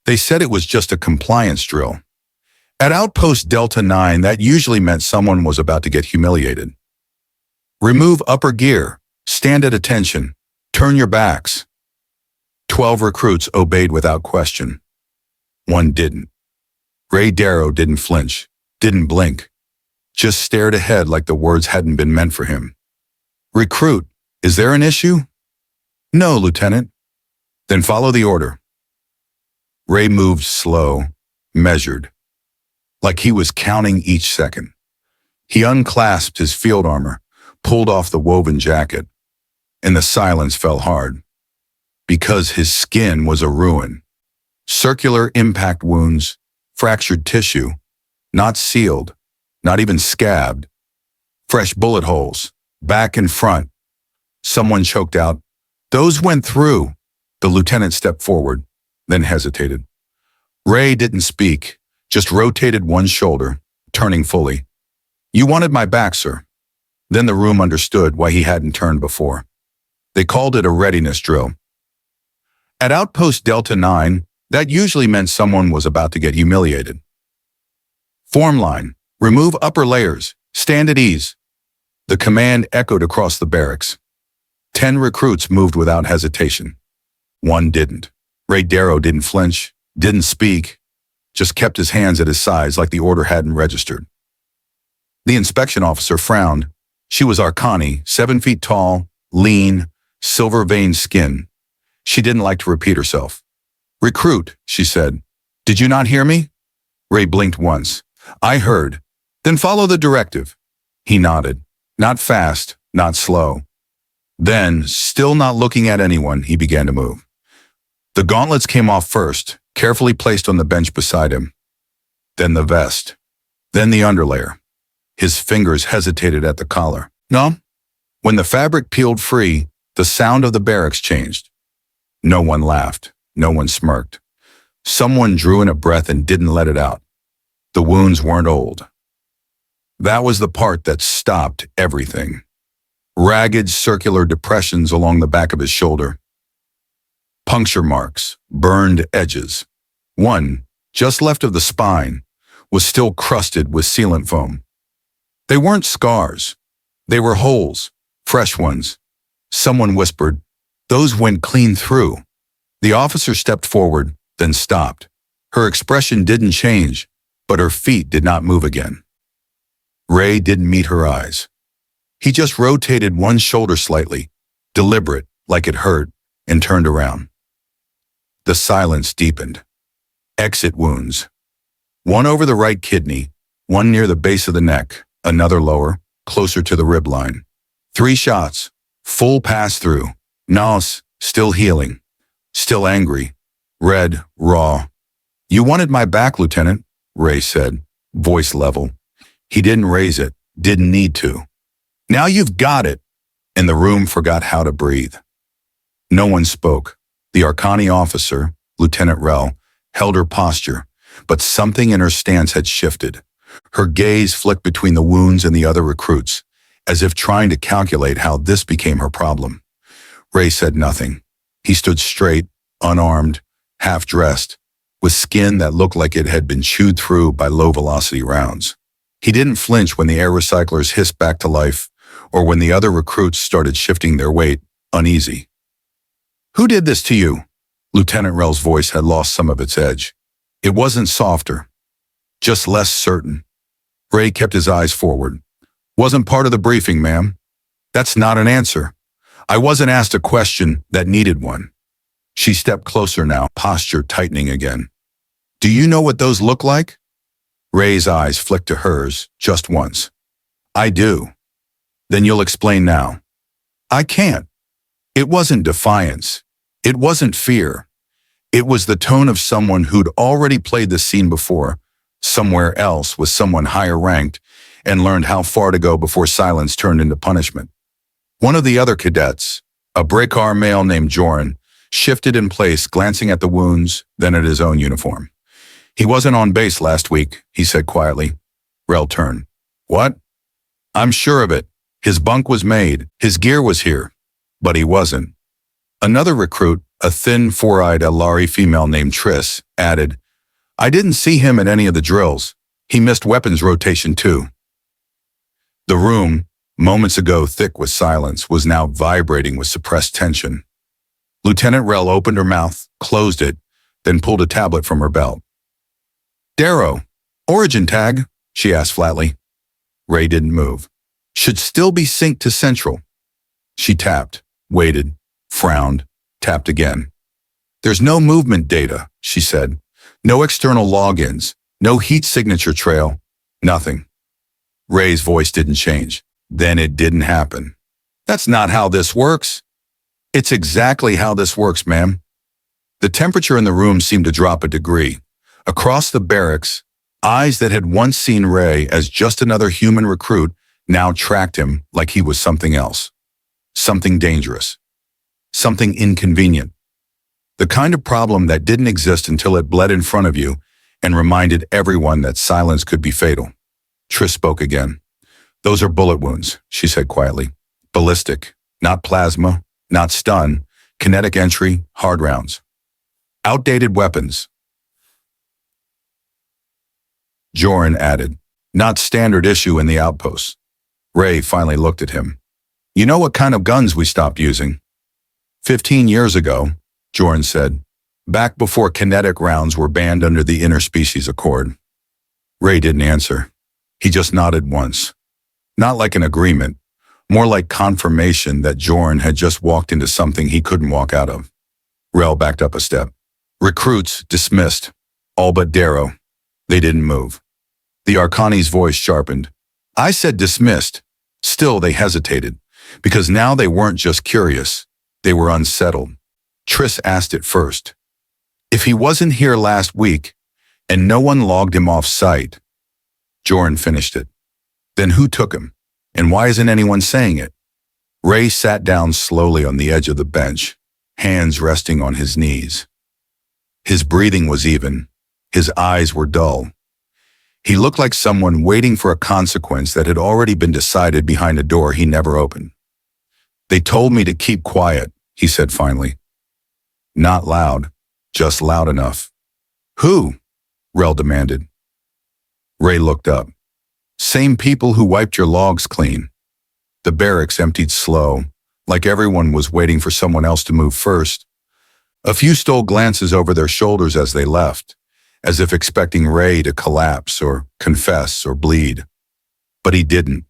They said it was just a compliance drill. At Outpost Delta 9, that usually meant someone was about to get humiliated. Remove upper gear, stand at attention, turn your backs. 12 recruits obeyed without question. One didn't. Ray Darrow didn't flinch, didn't blink, just stared ahead like the words hadn't been meant for him. Recruit, is there an issue? No, Lieutenant. Then follow the order. Ray moved slow, measured, like he was counting each second. He unclasped his field armor, pulled off the woven jacket, and the silence fell hard. Because his skin was a ruin. Circular impact wounds, fractured tissue, not sealed, not even scabbed. Fresh bullet holes, back and front. Someone choked out, "Those went through." The lieutenant stepped forward, then hesitated. Ray didn't speak, just rotated one shoulder, turning fully. "You wanted my back, sir." Then the room understood why he hadn't turned before. They called it a readiness drill. At Outpost Delta 9, that usually meant someone was about to get humiliated. Form line, remove upper layers, stand at ease. The command echoed across the barracks. 10 recruits moved without hesitation. One didn't. Ray Darrow didn't flinch, didn't speak, just kept his hands at his sides like the order hadn't registered. The inspection officer frowned. She was Arcani, 7 feet tall, lean, silver-veined skin. She didn't like to repeat herself. "Recruit," she said. "Did you not hear me?" Ray blinked once. "I heard." "Then follow the directive." He nodded. Not fast, not slow. Then, still not looking at anyone, he began to move. The gauntlets came off first, carefully placed on the bench beside him. Then the vest. Then the underlayer. His fingers hesitated at the collar. "No?" When the fabric peeled free, the sound of the barracks changed. No one laughed. No one smirked. Someone drew in a breath and didn't let it out. The wounds weren't old. That was the part that stopped everything. Ragged circular depressions along the back of his shoulder. Puncture marks, burned edges. One, just left of the spine, was still crusted with sealant foam. They weren't scars. They were holes, fresh ones. Someone whispered, "Those went clean through." The officer stepped forward, then stopped. Her expression didn't change, but her feet did not move again. Ray didn't meet her eyes. He just rotated one shoulder slightly, deliberate, like it hurt, and turned around. The silence deepened. Exit wounds. One over the right kidney, one near the base of the neck, another lower, closer to the rib line. 3 shots, full pass-through. Nos, still healing. Still angry. Red, raw. "You wanted my back, Lieutenant," Ray said, voice level. He didn't raise it, didn't need to. "Now you've got it." And the room forgot how to breathe. No one spoke. The Arcani officer, Lieutenant Rell, held her posture, but something in her stance had shifted. Her gaze flicked between the wounds and the other recruits, as if trying to calculate how this became her problem. Ray said nothing. He stood straight, unarmed, half-dressed, with skin that looked like it had been chewed through by low-velocity rounds. He didn't flinch when the air recyclers hissed back to life, or when the other recruits started shifting their weight, uneasy. "Who did this to you?" Lieutenant Rell's voice had lost some of its edge. It wasn't softer, just less certain. Ray kept his eyes forward. "Wasn't part of the briefing, ma'am." "That's not an answer. I wasn't asked a question that needed one." She stepped closer now, posture tightening again. "Do you know what those look like?" Ray's eyes flicked to hers, just once. "I do." "Then you'll explain now." "I can't." It wasn't defiance. It wasn't fear. It was the tone of someone who'd already played the scene before, somewhere else with someone higher ranked, and learned how far to go before silence turned into punishment. One of the other cadets, a Breakar male named Joran, shifted in place, glancing at the wounds, then at his own uniform. "He wasn't on base last week," he said quietly. Rell turned. "What?" "I'm sure of it. His bunk was made, his gear was here. But he wasn't." Another recruit, A thin, four-eyed Alari female named Triss added, "I didn't see him at any of the drills. He missed weapons rotation too." The room, moments ago thick with silence, was now vibrating with suppressed tension. Lieutenant Rel opened her mouth, closed it, then pulled a tablet from her belt. "Darrow, origin tag?" she asked flatly. Ray didn't move. "Should still be synced to Central." She tapped, waited, frowned, tapped again. "There's no movement data," she said. "No external logins, no heat signature trail, nothing." Ray's voice didn't change. "Then it didn't happen." "That's not how this works." "It's exactly how this works, ma'am." The temperature in the room seemed to drop a degree. Across the barracks, eyes that had once seen Ray as just another human recruit now tracked him like he was something else. Something dangerous. Something inconvenient. The kind of problem that didn't exist until it bled in front of you and reminded everyone that silence could be fatal. Triss spoke again. "Those are bullet wounds," she said quietly. "Ballistic, not plasma, not stun, kinetic entry, hard rounds. Outdated weapons." Joran added, "Not standard issue in the outposts." Ray finally looked at him. "You know what kind of guns we stopped using?" 15 years ago, Joran said, "back before kinetic rounds were banned under the Interspecies Accord." Ray didn't answer. He just nodded once. Not like an agreement, more like confirmation that Joran had just walked into something he couldn't walk out of. Rel backed up a step. "Recruits dismissed, all but Darrow." They didn't move. The Arcani's voice sharpened. "I said dismissed." Still they hesitated, because now they weren't just curious, they were unsettled. Triss asked it first. "If he wasn't here last week, and no one logged him off site," Joran finished it. "Then who took him? And why isn't anyone saying it?" Ray sat down slowly on the edge of the bench, hands resting on his knees. His breathing was even. His eyes were dull. He looked like someone waiting for a consequence that had already been decided behind a door he never opened. "They told me to keep quiet," he said finally. "Not loud, just loud enough." "Who?" Rel demanded. Ray looked up. "Same people who wiped your logs clean." The barracks emptied slow, like everyone was waiting for someone else to move first. A few stole glances over their shoulders as they left, as if expecting Ray to collapse or confess or bleed. But he didn't.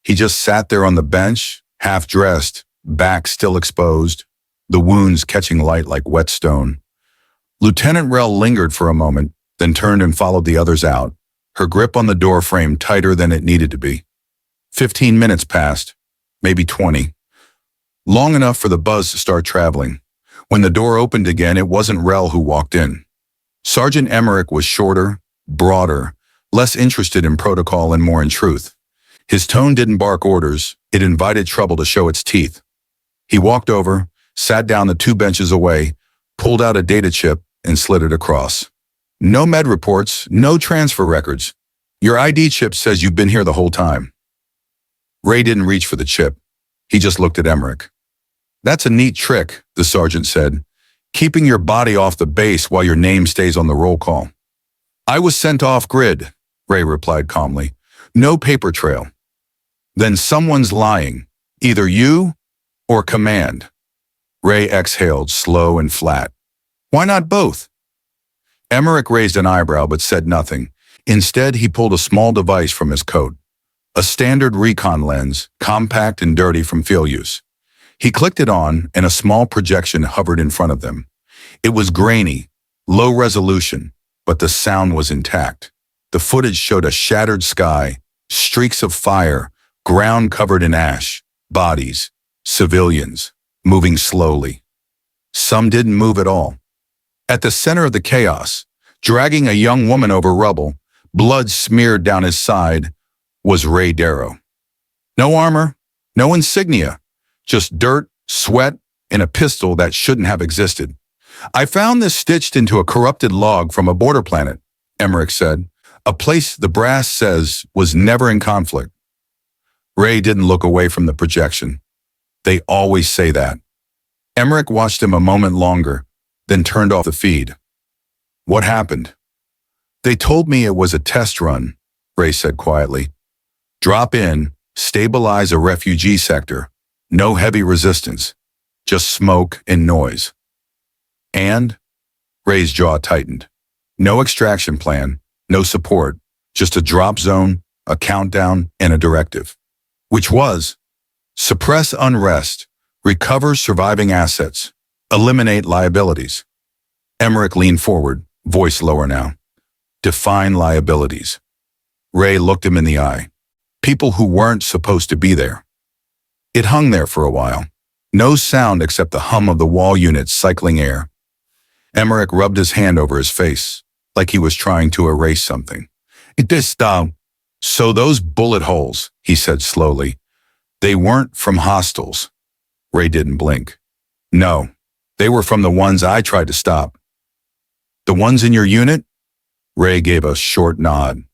He just sat there on the bench, half-dressed, back still exposed, the wounds catching light like wet stone. Lieutenant Rel lingered for a moment, then turned and followed the others out, her grip on the door frame tighter than it needed to be. 15 minutes passed, maybe 20. Long enough for the buzz to start traveling. When the door opened again, it wasn't Rel who walked in. Sergeant Emmerich was shorter, broader, less interested in protocol and more in truth. His tone didn't bark orders, it invited trouble to show its teeth. He walked over, sat down the 2 benches away, pulled out a data chip, and slid it across. "No med reports, no transfer records. Your ID chip says you've been here the whole time." Ray didn't reach for the chip. He just looked at Emmerich. "That's a neat trick," the sergeant said. "Keeping your body off the base while your name stays on the roll call." "I was sent off grid," Ray replied calmly. "No paper trail." "Then someone's lying. Either you or command." Ray exhaled, slow and flat. "Why not both?" Emmerich raised an eyebrow but said nothing. Instead, he pulled a small device from his coat. A standard recon lens, compact and dirty from field use. He clicked it on, and a small projection hovered in front of them. It was grainy, low resolution, but the sound was intact. The footage showed a shattered sky, streaks of fire, ground covered in ash, bodies, civilians, moving slowly. Some didn't move at all. At the center of the chaos, dragging a young woman over rubble, blood smeared down his side, was Ray Darrow. No armor, no insignia, just dirt, sweat, and a pistol that shouldn't have existed. "I found this stitched into a corrupted log from a border planet," Emmerich said, "a place the brass says was never in conflict." Ray didn't look away from the projection. "They always say that." Emmerich watched him a moment longer, then turned off the feed. What happened? They told me it was a test run, Ray said quietly. Drop in, stabilize a refugee sector. No heavy resistance, just smoke and noise. And? Ray's jaw tightened. No extraction plan, no support, just a drop zone, a countdown, and a directive. Which was, suppress unrest, recover surviving assets, eliminate liabilities. Emmerich leaned forward, voice lower now. Define liabilities. Ray looked him in the eye. People who weren't supposed to be there. It hung there for a while. No sound except the hum of the wall units cycling air. Emmerich rubbed his hand over his face, like he was trying to erase something. It is down. So those bullet holes, he said slowly, they weren't from hostiles. Ray didn't blink. No, they were from the ones I tried to stop. The ones in your unit? Ray gave a short nod.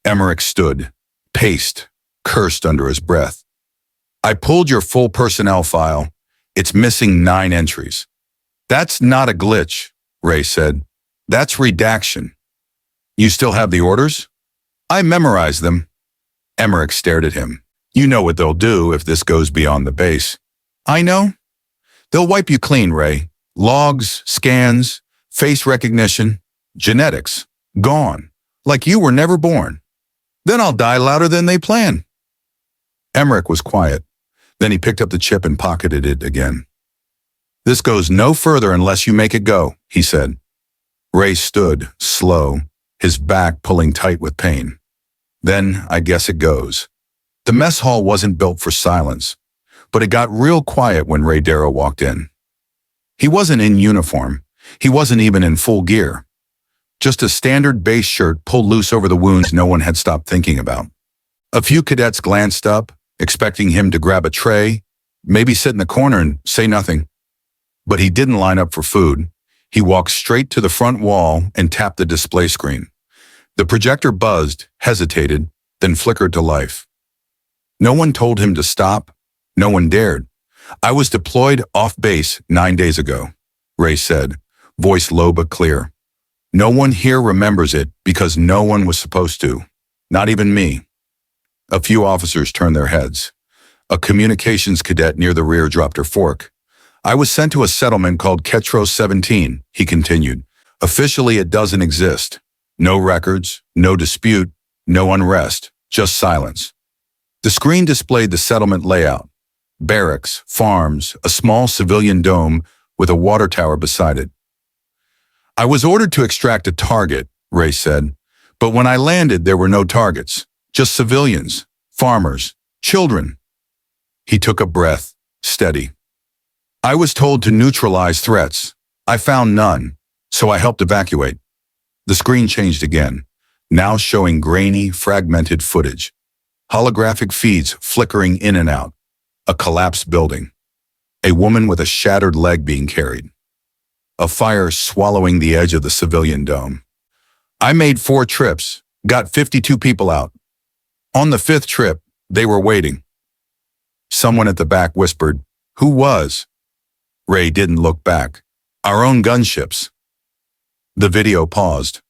Emmerich stood, paced, cursed under his breath. I pulled your full personnel file. It's missing 9 entries. That's not a glitch, Ray said. That's redaction. You still have the orders? I memorized them. Emmerich stared at him. You know what they'll do if this goes beyond the base. I know. They'll wipe you clean, Ray. Logs, scans, face recognition, genetics, gone. Like you were never born. Then I'll die louder than they plan. Emmerich was quiet. Then he picked up the chip and pocketed it again. This goes no further unless you make it go, he said. Ray stood, slow, his back pulling tight with pain. Then I guess it goes. The mess hall wasn't built for silence, but it got real quiet when Ray Darrow walked in. He wasn't in uniform. He wasn't even in full gear. Just a standard base shirt pulled loose over the wounds no one had stopped thinking about. A few cadets glanced up, expecting him to grab a tray, maybe sit in the corner and say nothing. But he didn't line up for food. He walked straight to the front wall and tapped the display screen. The projector buzzed, hesitated, then flickered to life. No one told him to stop. No one dared. I was deployed off base 9 days ago, Ray said, voice low but clear. No one here remembers it because no one was supposed to. Not even me. A few officers turned their heads. A communications cadet near the rear dropped her fork. I was sent to a settlement called Ketros 17, he continued. Officially, it doesn't exist. No records, no dispute, no unrest, just silence. The screen displayed the settlement layout. Barracks, farms, a small civilian dome with a water tower beside it. I was ordered to extract a target, Ray said, but when I landed there were no targets, just civilians, farmers, children. He took a breath, steady. I was told to neutralize threats. I found none, so I helped evacuate. The screen changed again, now showing grainy, fragmented footage. Holographic feeds flickering in and out. A collapsed building. A woman with a shattered leg being carried. A fire swallowing the edge of the civilian dome. I made 4 trips, got 52 people out. On the 5th trip, they were waiting. Someone at the back whispered, "Who was?" Ray didn't look back. Our own gunships. The video paused.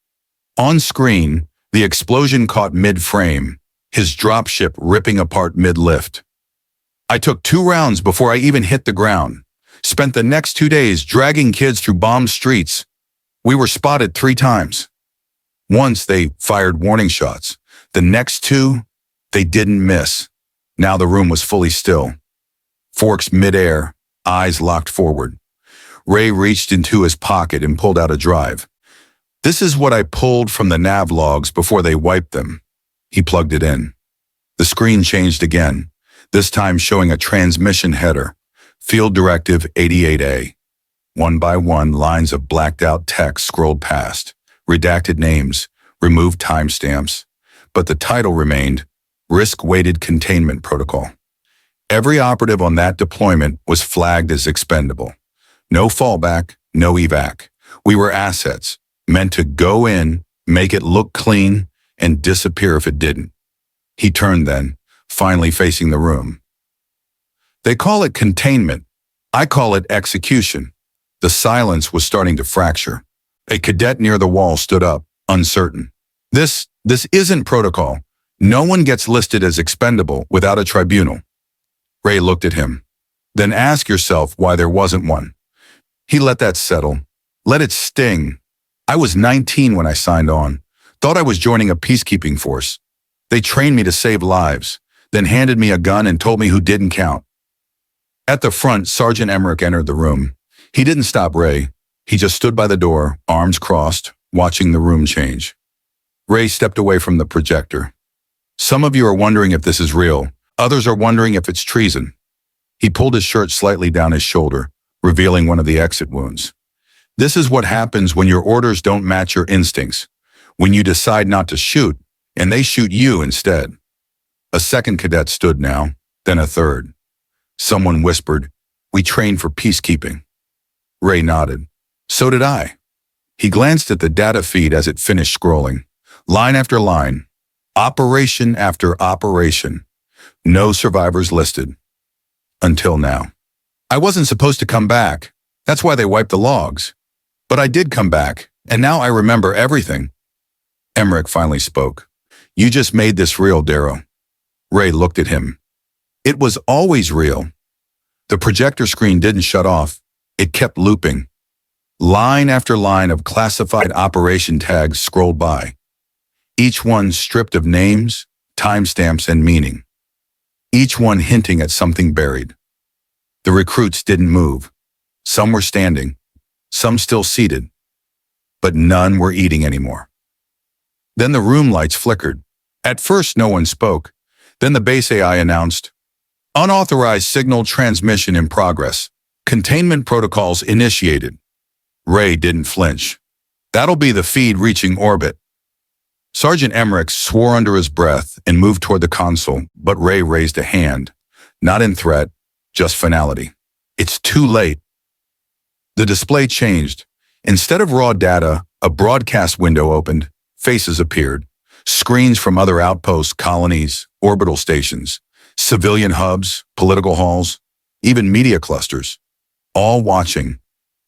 On screen, the explosion caught mid-frame, his dropship ripping apart mid-lift. I took 2 rounds before I even hit the ground. Spent the next 2 days dragging kids through bombed streets. We were spotted 3 times. Once they fired warning shots. The next 2, they didn't miss. Now the room was fully still. Forks midair, eyes locked forward. Ray reached into his pocket and pulled out a drive. This is what I pulled from the nav logs before they wiped them. He plugged it in. The screen changed again, this time showing a transmission header. Field Directive 88A. One by one, lines of blacked-out text scrolled past, redacted names, removed timestamps, but the title remained, Risk-Weighted Containment Protocol. Every operative on that deployment was flagged as expendable. No fallback, no evac. We were assets, meant to go in, make it look clean, and disappear if it didn't. He turned then, finally facing the room. They call it containment, I call it execution. The silence was starting to fracture. A cadet near the wall stood up, uncertain. This isn't protocol. No one gets listed as expendable without a tribunal. Ray looked at him. Then ask yourself why there wasn't one. He let that settle. Let it sting. I was 19 when I signed on. Thought I was joining a peacekeeping force. They trained me to save lives, then handed me a gun and told me who didn't count. At the front, Sergeant Emmerich entered the room. He didn't stop Ray. He just stood by the door, arms crossed, watching the room change. Ray stepped away from the projector. Some of you are wondering if this is real. Others are wondering if it's treason. He pulled his shirt slightly down his shoulder, revealing one of the exit wounds. This is what happens when your orders don't match your instincts, when you decide not to shoot, and they shoot you instead. A second cadet stood now, then a third. Someone whispered, "We train for peacekeeping." Ray nodded. So did I. He glanced at the data feed as it finished scrolling. Line after line, operation after operation. No survivors listed. Until now. I wasn't supposed to come back. That's why they wiped the logs. But I did come back, and now I remember everything. Emmerich finally spoke. You just made this real, Darrow. Ray looked at him. It was always real. The projector screen didn't shut off. It kept looping. Line after line of classified operation tags scrolled by. Each one stripped of names, timestamps, and meaning. Each one hinting at something buried. The recruits didn't move. Some were standing, some still seated, but none were eating anymore. Then the room lights flickered. At first, no one spoke. Then the base AI announced, "Unauthorized signal transmission in progress. Containment protocols initiated." Ray didn't flinch. That'll be the feed reaching orbit. Sergeant Emmerich swore under his breath and moved toward the console, but Ray raised a hand, not in threat, just finality. It's too late. The display changed. Instead of raw data, a broadcast window opened, faces appeared, screens from other outposts, colonies, orbital stations, civilian hubs, political halls, even media clusters, all watching,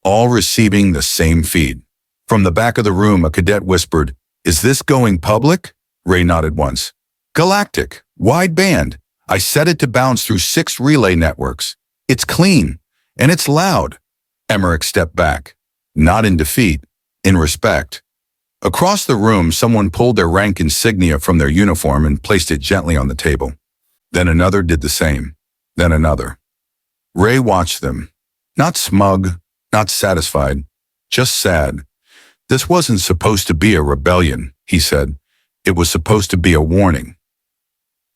all receiving the same feed. From the back of the room, a cadet whispered, "Is this going public?" Ray nodded once. "Galactic, wide band. I set it to bounce through 6 relay networks. It's clean, and it's loud." Emmerich stepped back, not in defeat, in respect. Across the room, someone pulled their rank insignia from their uniform and placed it gently on the table. Then another did the same, then another. Ray watched them, not smug, not satisfied, just sad. This wasn't supposed to be a rebellion, he said. It was supposed to be a warning.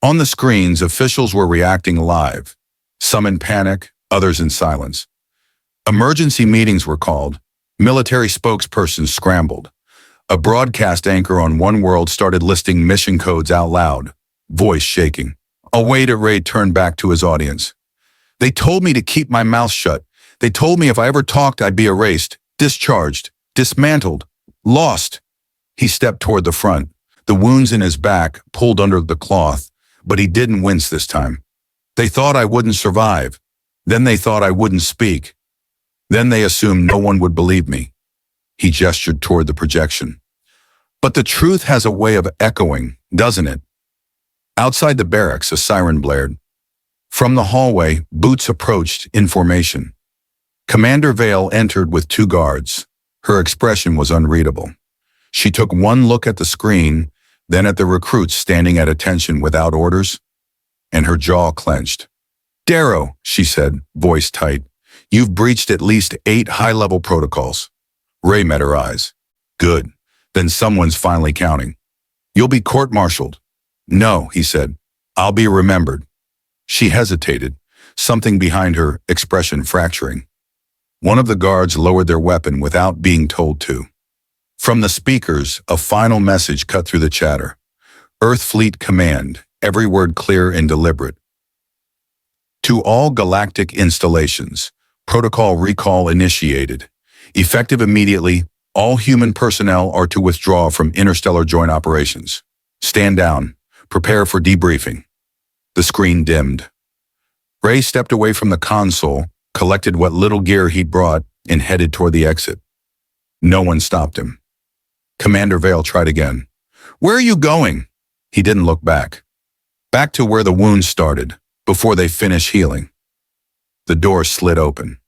On the screens, officials were reacting live, some in panic, others in silence. Emergency meetings were called. Military spokespersons scrambled. A broadcast anchor on One World started listing mission codes out loud, voice shaking. A waiter Ray turned back to his audience. "They told me to keep my mouth shut. They told me if I ever talked, I'd be erased, discharged, dismantled, lost." He stepped toward the front, the wounds in his back pulled under the cloth, but he didn't wince this time. "They thought I wouldn't survive. Then they thought I wouldn't speak. Then they assumed no one would believe me." He gestured toward the projection. But the truth has a way of echoing, doesn't it? Outside the barracks, a siren blared. From the hallway, Boots approached in formation. Commander Vale entered with 2 guards. Her expression was unreadable. She took one look at the screen, then at the recruits standing at attention without orders, and her jaw clenched. "Darrow," she said, voice tight, "you've breached at least 8 high-level protocols." Ray met her eyes. "Good. Then someone's finally counting. You'll be court-martialed." "No," he said. "I'll be remembered." She hesitated, something behind her expression fracturing. One of the guards lowered their weapon without being told to. From the speakers, a final message cut through the chatter. Earth Fleet Command, every word clear and deliberate. To all galactic installations, protocol recall initiated. Effective immediately, all human personnel are to withdraw from interstellar joint operations. Stand down. Prepare for debriefing. The screen dimmed. Ray stepped away from the console, collected what little gear he'd brought, and headed toward the exit. No one stopped him. Commander Vale tried again. "Where are you going?" He didn't look back. Back to where the wounds started, before they finished healing. The door slid open.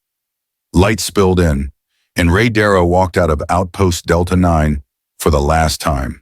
Light spilled in, and Ray Darrow walked out of Outpost Delta 9 for the last time.